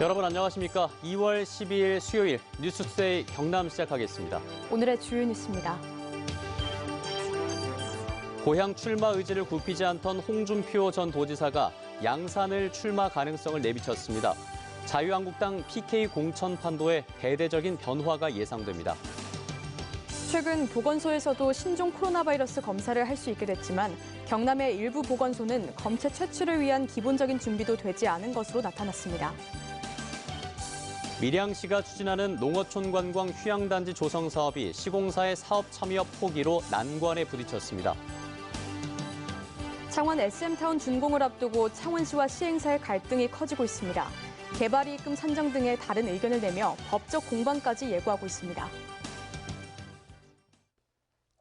여러분 안녕하십니까? 2월 12일 수요일 뉴스투데이 경남 시작하겠습니다. 오늘의 주요 뉴스입니다. 고향 출마 의지를 굽히지 않던 홍준표 전 도지사가 양산을 출마 가능성을 내비쳤습니다. 자유한국당 PK 공천 판도에 대대적인 변화가 예상됩니다. 최근 보건소에서도 신종 코로나 바이러스 검사를 할 수 있게 됐지만 경남의 일부 보건소는 검체 채취를 위한 기본적인 준비도 되지 않은 것으로 나타났습니다. 밀양시가 추진하는 농어촌 관광 휴양단지 조성 사업이 시공사의 사업 참여 포기로 난관에 부딪혔습니다. 창원 SM타운 준공을 앞두고 창원시와 시행사의 갈등이 커지고 있습니다. 개발이익금 산정 등의 다른 의견을 내며 법적 공방까지 예고하고 있습니다.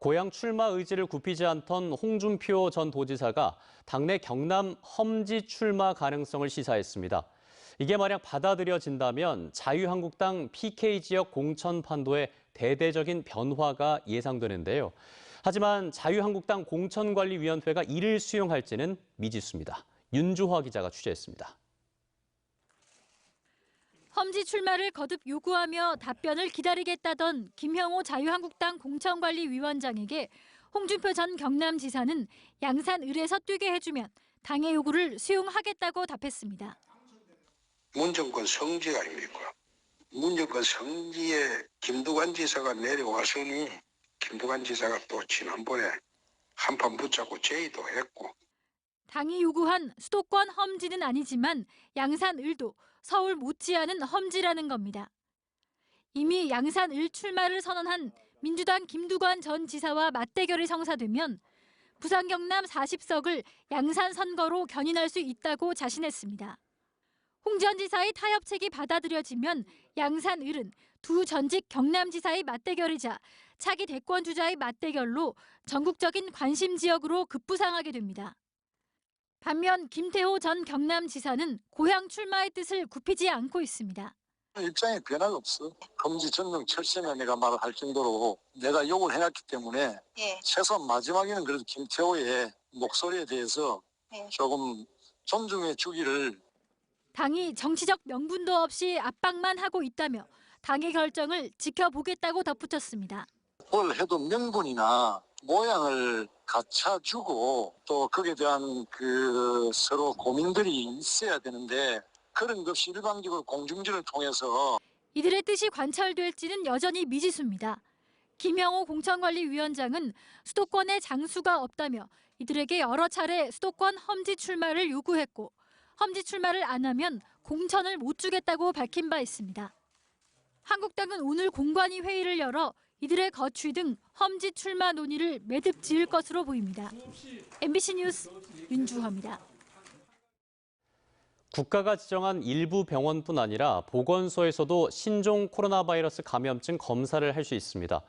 고향 출마 의지를 굽히지 않던 홍준표 전 도지사가 당내 경남 험지 출마 가능성을 시사했습니다. 이게 만약 받아들여진다면 자유한국당 PK 지역 공천 판도에 대대적인 변화가 예상되는데요. 하지만 자유한국당 공천관리위원회가 이를 수용할지는 미지수입니다. 윤주화 기자가 취재했습니다. 험지 출마를 거듭 요구하며 답변을 기다리겠다던 김형호 자유한국당 공천관리위원장에게 홍준표 전 경남지사는 양산을에서 뛰게 해주면 당의 요구를 수용하겠다고 답했습니다. 문정권 성지 아닙니까? 문정권 성지에 김두관 지사가 내려와서니 김두관 지사가 또 지난번에 한판 붙잡고 제의도 했고. 당이 요구한 수도권 험지는 아니지만 양산을도 서울 못지않은 험지라는 겁니다. 이미 양산을 출마를 선언한 민주당 김두관 전 지사와 맞대결이 성사되면 부산 경남 40석을 양산 선거로 견인할 수 있다고 자신했습니다. 홍 전 지사의 타협책이 받아들여지면 양산을은 두 전직 경남지사의 맞대결이자 차기 대권 주자의 맞대결로 전국적인 관심 지역으로 급부상하게 됩니다. 반면 김태호 전 경남지사는 고향 출마의 뜻을 굽히지 않고 있습니다. 입장에 변화가 없어. 검지 전명 철새면 내가 말을 할 정도로 내가 욕을 해놨기 때문에 최소한 마지막에는 그래도 김태호의 목소리에 대해서 조금 존중해 주기를. 당이 정치적 명분도 없이 압박만 하고 있다며 당의 결정을 지켜보겠다고 덧붙였습니다. 뭘 해도 명분이나 모양을 갖춰주고 또 거기에 대한 서로 고민들이 있어야 되는데 그런 것 없이 일방적으로 공중전을 통해서 이들의 뜻이 관철될지는 여전히 미지수입니다. 김형호 공천관리위원장은 수도권에 장수가 없다며 이들에게 여러 차례 수도권 험지 출마를 요구했고 험지 출마를 안 하면 공천을 못 주겠다고 밝힌 바 있습니다. 한국당은 오늘 공관위 회의를 열어 이들의 거취 등 험지 출마 논의를 매듭 지을 것으로 보입니다. MBC 뉴스 윤주화입니다. 국가가 지정한 일부 병원뿐 아니라 보건소에서도 신종 코로나 바이러스 감염증 검사를 할 수 있습니다.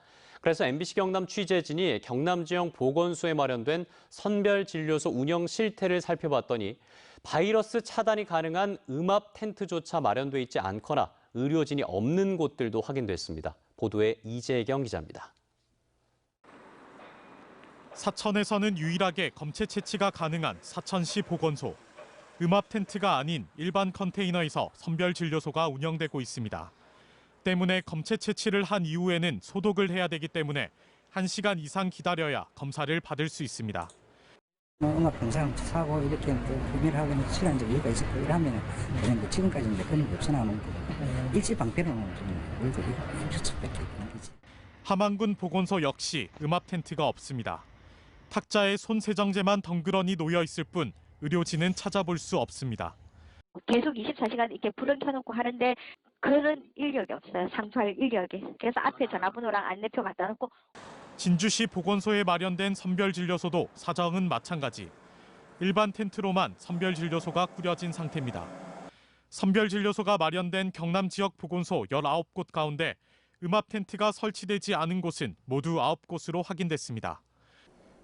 그래서 MBC 경남 취재진이 경남 지역 보건소에 마련된 선별진료소 운영 실태를 살펴봤더니 바이러스 차단이 가능한 음압 텐트조차 마련돼 있지 않거나 의료진이 없는 곳들도 확인됐습니다. 보도에 이재경 기자입니다. 사천에서는 유일하게 검체 채취가 가능한 사천시 보건소. 음압 텐트가 아닌 일반 컨테이너에서 선별진료소가 운영되고 있습니다. 때문에 검체 채취를 한 이후에는 소독을 해야 되기 때문에 1시간 이상 기다려야 검사를 받을 수 있습니다. 음압 병상 사고 이렇게 구별하기는 시간적 여유가 있었고 이러면 그냥 지금까지는 그런 게 없어 나오는 거고 일지방편으로는 좀 월급이 추측밖에 없는 거지. 함안군 보건소 역시 음압 텐트가 없습니다. 탁자에 손 세정제만 덩그러니 놓여 있을 뿐 의료진은 찾아볼 수 없습니다. 계속 24시간 이렇게 불을 켜놓고 하는데 그런 인력이 없어요. 상주할 인력이. 그래서 앞에 전화번호랑 안내표 갖다 놓고. 진주시 보건소에 마련된 선별진료소도 사정은 마찬가지. 일반 텐트로만 선별진료소가 꾸려진 상태입니다. 선별진료소가 마련된 경남 지역 보건소 19곳 가운데 음압 텐트가 설치되지 않은 곳은 모두 9곳으로 확인됐습니다.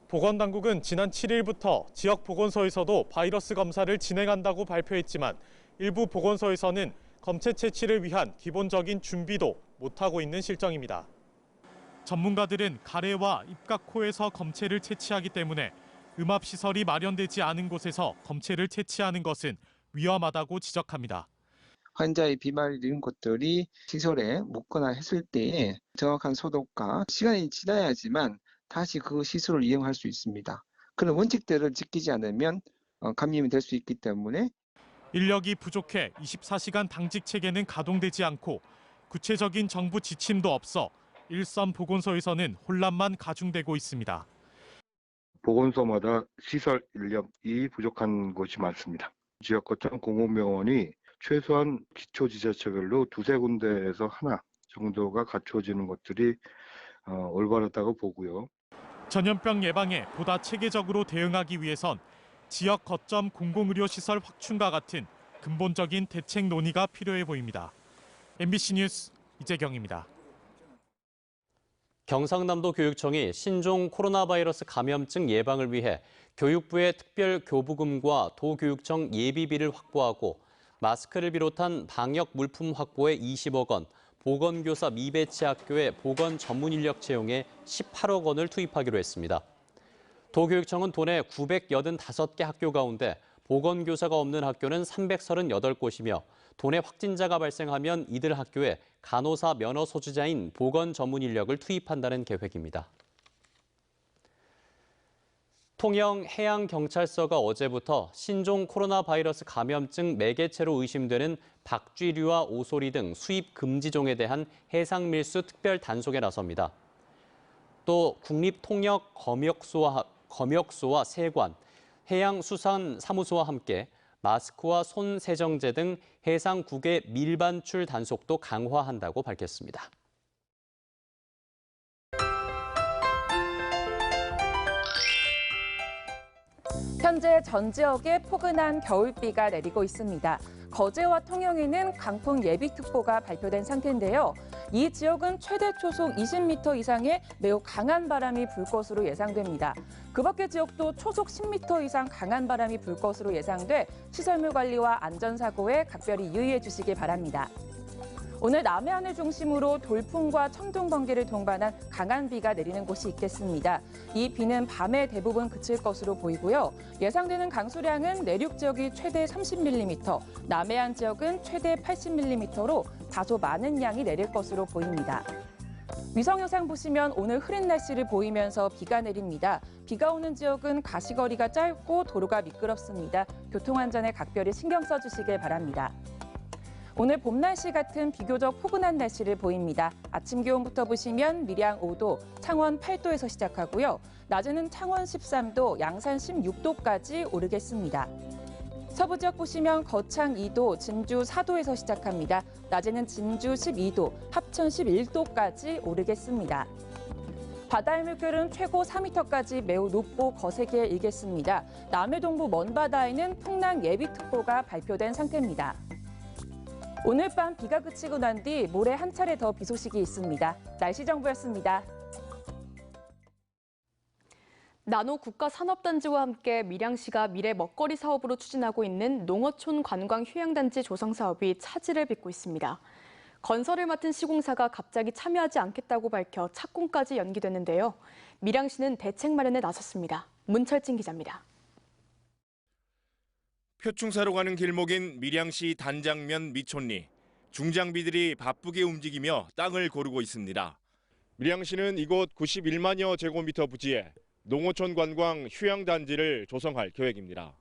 보건당국은 지난 7일부터 지역 보건소에서도 바이러스 검사를 진행한다고 발표했지만 일부 보건소에서는 검체 채취를 위한 기본적인 준비도 못하고 있는 실정입니다. 전문가들은 가래와 입과 코에서 검체를 채취하기 때문에 음압시설이 마련되지 않은 곳에서 검체를 채취하는 것은 위험하다고 지적합니다. 환자의 비말 이런 것들이 시설에 묻거나 했을 때에 정확한 소독과 시간이 지나야지만 다시 그 시설을 이용할 수 있습니다. 그런 원칙들을 지키지 않으면 감염이 될 수 있기 때문에 인력이 부족해 24시간 당직 체계는 가동되지 않고 구체적인 정부 지침도 없어 일선 보건소에서는 혼란만 가중되고 있습니다. 보건소마다 시설 인력이 부족한 곳이 많습니다. 지역 거점 공공병원이 최소한 기초지자체별로 두세 군데에서 하나 정도가 갖춰지는 것들이 올바르다고 보고요. 전염병 예방에 보다 체계적으로 대응하기 위해선 지역 거점 공공의료시설 확충과 같은 근본적인 대책 논의가 필요해 보입니다. MBC 뉴스 이재경입니다. 경상남도 교육청이 신종 코로나 바이러스 감염증 예방을 위해 교육부의 특별 교부금과 도교육청 예비비를 확보하고 마스크를 비롯한 방역 물품 확보에 20억 원, 보건교사 미배치 학교의 보건 전문 인력 채용에 18억 원을 투입하기로 했습니다. 도교육청은 도내 985개 학교 가운데 보건교사가 없는 학교는 338곳이며 도내 확진자가 발생하면 이들 학교에 간호사 면허 소지자인 보건 전문 인력을 투입한다는 계획입니다. 통영해양경찰서가 어제부터 신종 코로나 바이러스 감염증 매개체로 의심되는 박쥐류와 오소리 등 수입 금지종에 대한 해상밀수 특별 단속에 나섭니다. 또 국립통역검역소와 세관, 해양수산사무소와 함께 마스크와 손 세정제 등 해상국외 밀반출 단속도 강화한다고 밝혔습니다. 현재 전 지역에 포근한 겨울비가 내리고 있습니다. 거제와 통영에는 강풍 예비특보가 발표된 상태인데요. 이 지역은 최대 초속 20m 이상의 매우 강한 바람이 불 것으로 예상됩니다. 그 밖의 지역도 초속 10m 이상 강한 바람이 불 것으로 예상돼 시설물 관리와 안전사고에 각별히 유의해 주시기 바랍니다. 오늘 남해안을 중심으로 돌풍과 천둥, 번개를 동반한 강한 비가 내리는 곳이 있겠습니다. 이 비는 밤에 대부분 그칠 것으로 보이고요. 예상되는 강수량은 내륙 지역이 최대 30mm, 남해안 지역은 최대 80mm로 다소 많은 양이 내릴 것으로 보입니다. 위성 영상 보시면 오늘 흐린 날씨를 보이면서 비가 내립니다. 비가 오는 지역은 가시거리가 짧고 도로가 미끄럽습니다. 교통안전에 각별히 신경 써주시길 바랍니다. 오늘 봄 날씨 같은 비교적 포근한 날씨를 보입니다. 아침 기온부터 보시면 밀양 5도, 창원 8도에서 시작하고요. 낮에는 창원 13도, 양산 16도까지 오르겠습니다. 서부 지역 보시면 거창 2도, 진주 4도에서 시작합니다. 낮에는 진주 12도, 합천 11도까지 오르겠습니다. 바다의 물결은 최고 4m까지 매우 높고 거세게 일겠습니다. 남해 동부 먼바다에는 풍랑 예비특보가 발표된 상태입니다. 오늘 밤 비가 그치고 난 뒤 모레 한 차례 더 비 소식이 있습니다. 날씨 정보였습니다. 나노 국가산업단지와 함께 밀양시가 미래 먹거리 사업으로 추진하고 있는 농어촌 관광 휴양단지 조성 사업이 차질을 빚고 있습니다. 건설을 맡은 시공사가 갑자기 참여하지 않겠다고 밝혀 착공까지 연기됐는데요. 밀양시는 대책 마련에 나섰습니다. 문철진 기자입니다. 표충사로 가는 길목인 밀양시 단장면 미촌리. 중장비들이 바쁘게 움직이며 땅을 고르고 있습니다. 밀양시는 이곳 91만여 제곱미터 부지에 농어촌 관광 휴양단지를 조성할 계획입니다.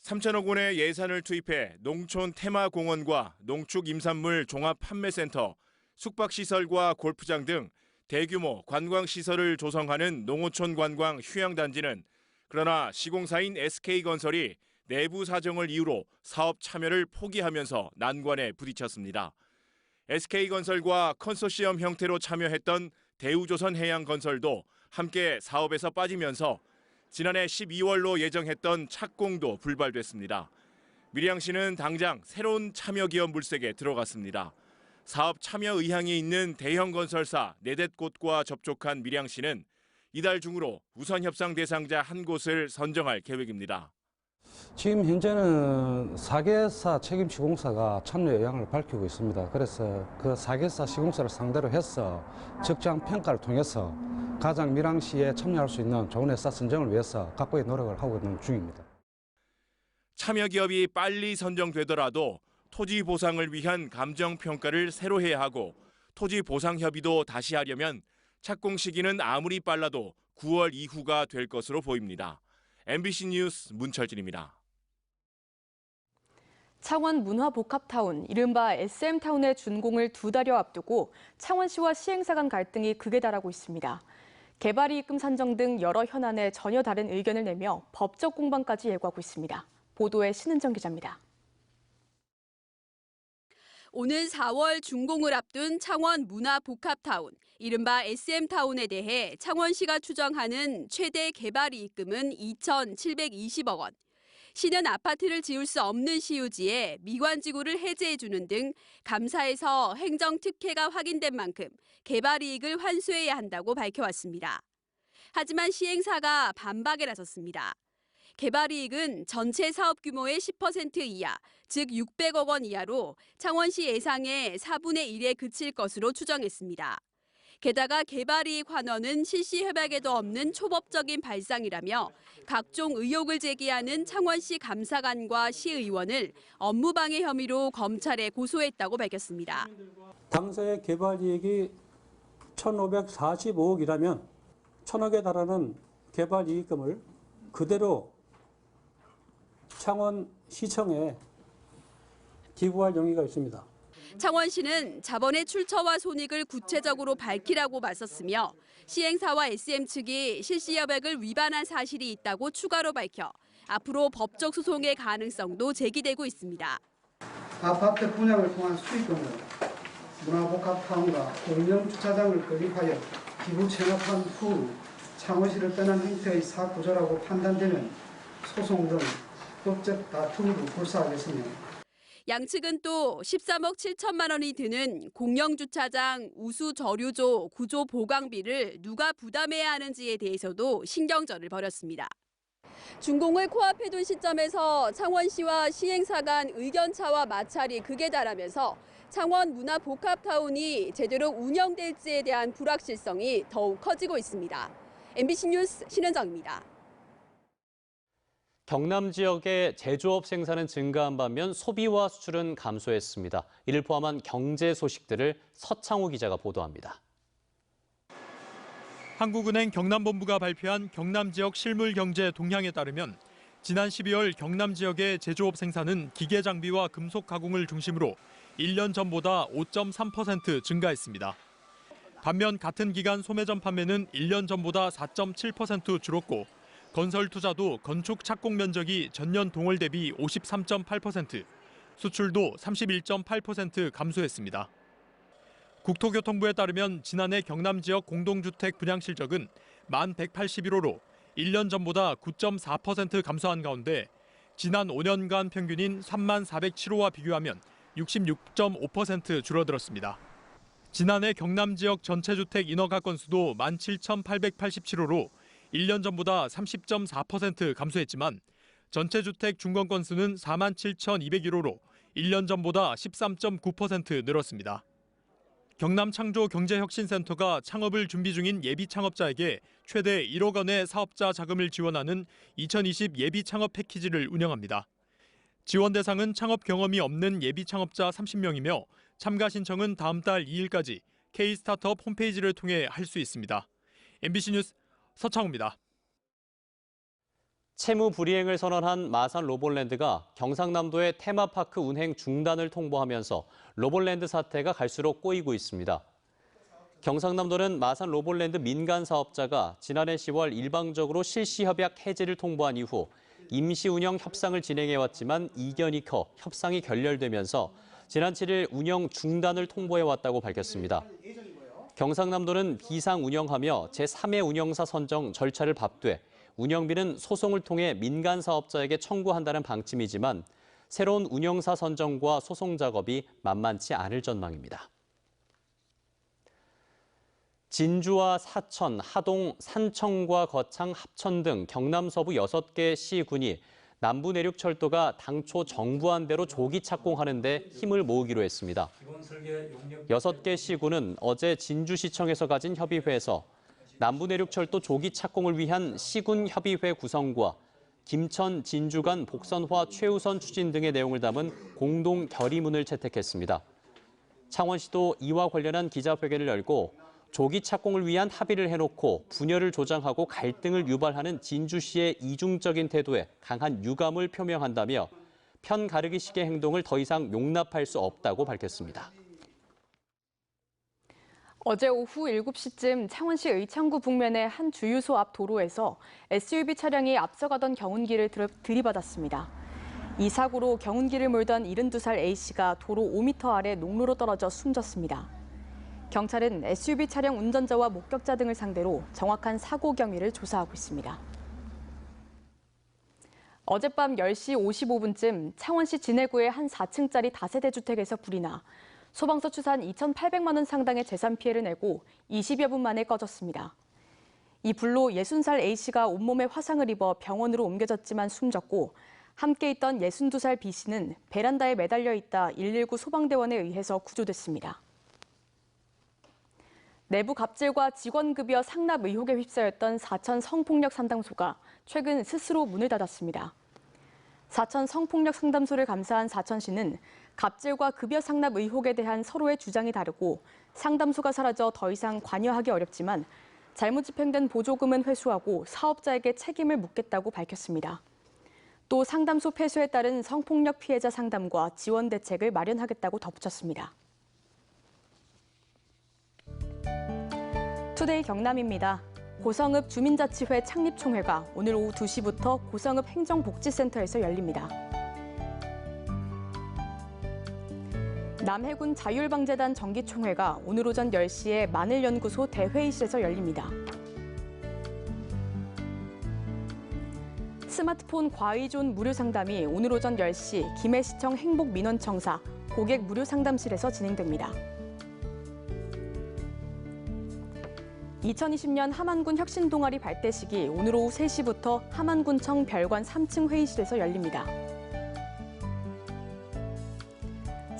3천억 원의 예산을 투입해 농촌 테마공원과 농축 임산물 종합 판매센터, 숙박시설과 골프장 등 대규모 관광시설을 조성하는 농어촌 관광 휴양단지는 그러나 시공사인 SK건설이 내부 사정을 이유로 사업 참여를 포기하면서 난관에 부딪혔습니다. SK건설과 컨소시엄 형태로 참여했던 대우조선해양건설도 함께 사업에서 빠지면서 지난해 12월로 예정했던 착공도 불발됐습니다. 밀양시는 당장 새로운 참여기업 물색에 들어갔습니다. 사업 참여 의향이 있는 대형 건설사 4곳과 접촉한 밀양시는 이달 중으로 우선 협상 대상자 한 곳을 선정할 계획입니다. 지금 현재는 4개사 책임 시공사가 참여 의향을 밝히고 있습니다. 그래서 그 4개사 시공사를 상대로 해서 적정 평가를 통해서 가장 밀양시에 참여할 수 있는 좋은 회사 선정을 위해서 각고의 노력을 하고 있는 중입니다. 참여 기업이 빨리 선정되더라도 토지 보상을 위한 감정 평가를 새로 해야 하고 토지 보상 협의도 다시 하려면 착공 시기는 아무리 빨라도 9월 이후가 될 것으로 보입니다. MBC 뉴스 문철진입니다. 창원 문화복합타운, 이른바 SM타운의 준공을 2달여 앞두고 창원시와 시행사 간 갈등이 극에 달하고 있습니다. 개발이익금 산정 등 여러 현안에 전혀 다른 의견을 내며 법적 공방까지 예고하고 있습니다. 보도에 신은정 기자입니다. 오는 4월 준공을 앞둔 창원 문화복합타운, 이른바 SM타운에 대해 창원시가 추정하는 최대 개발이익금은 2,720억 원. 시는 아파트를 지을 수 없는 시유지에 미관지구를 해제해주는 등 감사에서 행정특혜가 확인된 만큼 개발이익을 환수해야 한다고 밝혀왔습니다. 하지만 시행사가 반박에 나섰습니다. 개발이익은 전체 사업 규모의 10% 이하, 즉 600억 원 이하로 창원시 예상의 4분의 1에 그칠 것으로 추정했습니다. 게다가 개발이익 환원은 실시 협약에도 없는 초법적인 발상이라며 각종 의혹을 제기하는 창원시 감사관과 시의원을 업무방해 혐의로 검찰에 고소했다고 밝혔습니다. 당사의 개발이익이 1,545억이라면 1,000억에 달하는 개발이익금을 그대로 창원시청에 기부할 용의가 있습니다. 창원시는 자본의 출처와 손익을 구체적으로 밝히라고 맞섰으며 시행사와 SM 측이 실시 협약을 위반한 사실이 있다고 추가로 밝혀 앞으로 법적 소송의 가능성도 제기되고 있습니다. 아파트 분양을 통한 수익금을 문화복합타운과 공영 주차장을 건립하여 기부 체납한 후 창원시를 떠난 형태의 사구조라고 판단되면 소송 등 법적 다툼으로 불사하겠으며 양측은 또 13억 7천만 원이 드는 공영주차장 우수저류조 구조 보강비를 누가 부담해야 하는지에 대해서도 신경전을 벌였습니다. 준공을 코앞에 둔 시점에서 창원시와 시행사 간 의견차와 마찰이 극에 달하면서 창원 문화복합타운이 제대로 운영될지에 대한 불확실성이 더욱 커지고 있습니다. MBC 뉴스 신은정입니다. 경남 지역의 제조업 생산은 증가한 반면 소비와 수출은 감소했습니다. 이를 포함한 경제 소식들을 서창우 기자가 보도합니다. 한국은행 경남본부가 발표한 경남 지역 실물 경제 동향에 따르면 지난 12월 경남 지역의 제조업 생산은 기계 장비와 금속 가공을 중심으로 1년 전보다 5.3% 증가했습니다. 반면 같은 기간 소매점 판매는 1년 전보다 4.7% 줄었고 건설 투자도 건축 착공 면적이 전년 동월 대비 53.8%, 수출도 31.8% 감소했습니다. 국토교통부에 따르면 지난해 경남 지역 공동주택 분양 실적은 1,181호로 1년 전보다 9.4% 감소한 가운데 지난 5년간 평균인 3407호와 비교하면 66.5% 줄어들었습니다. 지난해 경남 지역 전체 주택 인허가 건수도 17,887호로 1년 전보다 30.4% 감소했지만 전체 주택 준공 건수는 47,201호로 1년 전보다 13.9% 늘었습니다. 경남창조경제혁신센터가 창업을 준비 중인 예비 창업자에게 최대 1억 원의 사업자 자금을 지원하는 2020 예비 창업 패키지를 운영합니다. 지원 대상은 창업 경험이 없는 예비 창업자 30명이며 참가 신청은 다음 달 2일까지 K-스타트업 홈페이지를 통해 할 수 있습니다. MBC 뉴스 서창우입니다. 채무 불이행을 선언한 마산 로볼랜드가 경상남도의 테마파크 운행 중단을 통보하면서 로볼랜드 사태가 갈수록 꼬이고 있습니다. 경상남도는 마산 로볼랜드 민간 사업자가 지난해 10월 일방적으로 실시 협약 해지를 통보한 이후 임시 운영 협상을 진행해왔지만 이견이 커 협상이 결렬되면서 지난 7일 운영 중단을 통보해왔다고 밝혔습니다. 경상남도는 비상 운영하며 제3회 운영사 선정 절차를 밟되 운영비는 소송을 통해 민간 사업자에게 청구한다는 방침이지만 새로운 운영사 선정과 소송 작업이 만만치 않을 전망입니다. 진주와 사천, 하동, 산청과 거창, 합천 등 경남 서부 6개 시군이 남부내륙철도가 당초 정부안 대로 조기 착공하는 데 힘을 모으기로 했습니다. 6개 시군은 어제 진주시청에서 가진 협의회에서 남부내륙철도 조기 착공을 위한 시군협의회 구성과 김천, 진주 간 복선화 최우선 추진 등의 내용을 담은 공동 결의문을 채택했습니다. 창원시도 이와 관련한 기자회견을 열고 조기 착공을 위한 합의를 해놓고 분열을 조장하고 갈등을 유발하는 진주시의 이중적인 태도에 강한 유감을 표명한다며 편가르기식의 행동을 더 이상 용납할 수 없다고 밝혔습니다. 어제 오후 7시쯤 창원시 의창구 북면의 한 주유소 앞 도로에서 SUV 차량이 앞서가던 경운기를 들이받았습니다. 이 사고로 경운기를 몰던 72살 A씨가 도로 5m 아래 농로로 떨어져 숨졌습니다. 경찰은 SUV 차량 운전자와 목격자 등을 상대로 정확한 사고 경위를 조사하고 있습니다. 어젯밤 10시 55분쯤 창원시 진해구의 한 4층짜리 다세대 주택에서 불이 나 소방서 추산 2,800만 원 상당의 재산 피해를 내고 20여 분 만에 꺼졌습니다. 이 불로 60살 A씨가 온몸에 화상을 입어 병원으로 옮겨졌지만 숨졌고 함께 있던 62살 B씨는 베란다에 매달려 있다 119 소방대원에 의해서 구조됐습니다. 내부 갑질과 직원급여 상납 의혹에 휩싸였던 사천 성폭력 상담소가 최근 스스로 문을 닫았습니다. 사천 성폭력 상담소를 감사한 사천시는 갑질과 급여 상납 의혹에 대한 서로의 주장이 다르고 상담소가 사라져 더 이상 관여하기 어렵지만 잘못 집행된 보조금은 회수하고 사업자에게 책임을 묻겠다고 밝혔습니다. 또 상담소 폐쇄에 따른 성폭력 피해자 상담과 지원 대책을 마련하겠다고 덧붙였습니다. 투데이 경남입니다. 고성읍 주민자치회 창립총회가 오늘 오후 2시부터 고성읍 행정복지센터에서 열립니다. 남해군 자율방재단 정기총회가 오늘 오전 10시에 마늘연구소 대회의실에서 열립니다. 스마트폰 과의존 무료상담이 오늘 오전 10시 김해시청 행복민원청사 고객 무료상담실에서 진행됩니다. 2020년 함안군 혁신동아리 발대식이 오늘 오후 3시부터 함안군청 별관 3층 회의실에서 열립니다.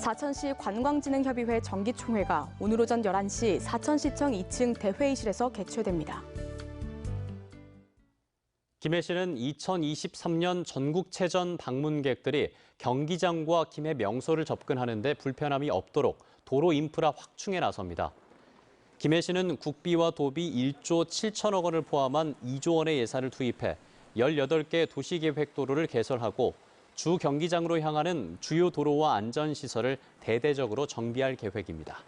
사천시 관광진흥협의회 정기총회가 오늘 오전 11시 사천시청 2층 대회의실에서 개최됩니다. 김해시는 2023년 전국체전 방문객들이 경기장과 김해 명소를 접근하는 데 불편함이 없도록 도로 인프라 확충에 나섭니다. 김해시는 국비와 도비 1조 7천억 원을 포함한 2조 원의 예산을 투입해 18개 도시계획도로를 개설하고 주 경기장으로 향하는 주요 도로와 안전시설을 대대적으로 정비할 계획입니다.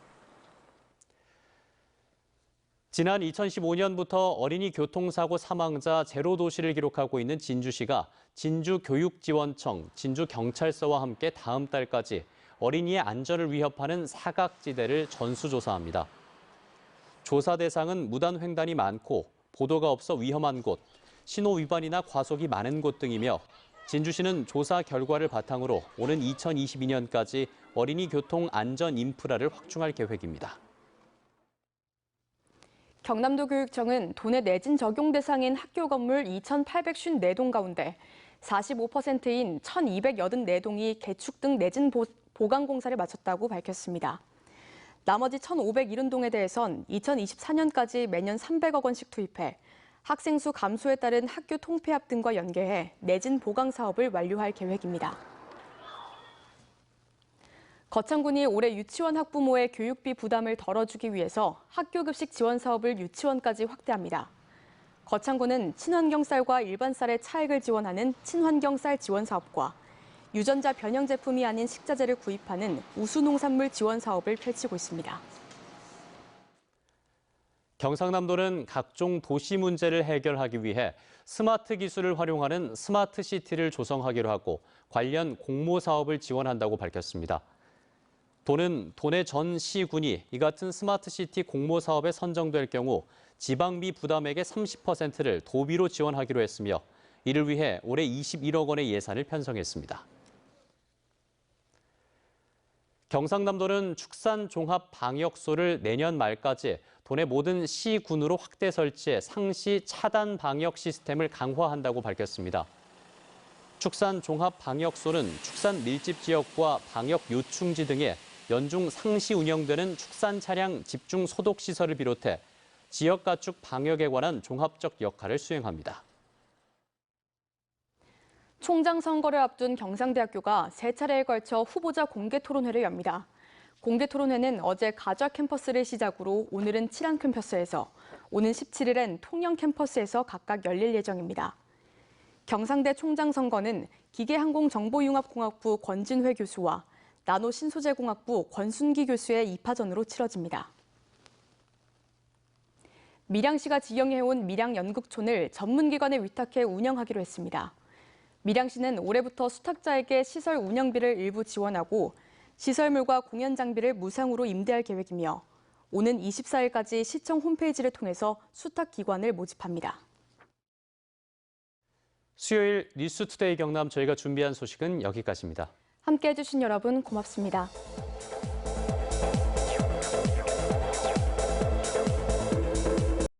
지난 2015년부터 어린이 교통사고 사망자 제로 도시를 기록하고 있는 진주시가 진주교육지원청, 진주경찰서와 함께 다음 달까지 어린이의 안전을 위협하는 사각지대를 전수조사합니다. 조사 대상은 무단횡단이 많고 보도가 없어 위험한 곳, 신호 위반이나 과속이 많은 곳 등이며 진주시는 조사 결과를 바탕으로 오는 2022년까지 어린이 교통 안전 인프라를 확충할 계획입니다. 경남도 교육청은 도내 내진 적용 대상인 학교 건물 2,854동 가운데 45%인 1,284동이 개축 등 내진 보강 공사를 마쳤다고 밝혔습니다. 나머지 1,570동에 대해선 2024년까지 매년 300억 원씩 투입해 학생 수 감소에 따른 학교 통폐합 등과 연계해 내진 보강 사업을 완료할 계획입니다. 거창군이 올해 유치원 학부모의 교육비 부담을 덜어주기 위해서 학교급식 지원 사업을 유치원까지 확대합니다. 거창군은 친환경쌀과 일반 쌀의 차액을 지원하는 친환경쌀 지원 사업과 유전자 변형 제품이 아닌 식자재를 구입하는 우수농산물 지원 사업을 펼치고 있습니다. 경상남도는 각종 도시 문제를 해결하기 위해 스마트 기술을 활용하는 스마트 시티를 조성하기로 하고 관련 공모 사업을 지원한다고 밝혔습니다. 도는 도내 전 시군이 이 같은 스마트 시티 공모 사업에 선정될 경우 지방비 부담액의 30%를 도비로 지원하기로 했으며 이를 위해 올해 21억 원의 예산을 편성했습니다. 경상남도는 축산종합방역소를 내년 말까지 도내 모든 시군으로 확대 설치해 상시 차단 방역 시스템을 강화한다고 밝혔습니다. 축산종합방역소는 축산 밀집 지역과 방역 요충지 등에 연중 상시 운영되는 축산 차량 집중 소독 시설을 비롯해 지역 가축 방역에 관한 종합적 역할을 수행합니다. 총장 선거를 앞둔 경상대학교가 세 차례에 걸쳐 후보자 공개 토론회를 엽니다. 공개 토론회는 어제 가좌 캠퍼스를 시작으로 오늘은 칠안 캠퍼스에서, 오는 17일엔 통영 캠퍼스에서 각각 열릴 예정입니다. 경상대 총장 선거는 기계항공정보융합공학부 권진회 교수와 나노신소재공학부 권순기 교수의 2파전으로 치러집니다. 밀양시가 지정해온 밀양연극촌을 전문기관에 위탁해 운영하기로 했습니다. 밀양시는 올해부터 수탁자에게 시설 운영비를 일부 지원하고 시설물과 공연 장비를 무상으로 임대할 계획이며 오는 24일까지 시청 홈페이지를 통해서 수탁기관을 모집합니다. 수요일 뉴스투데이 경남 저희가 준비한 소식은 여기까지입니다. 함께해 주신 여러분 고맙습니다.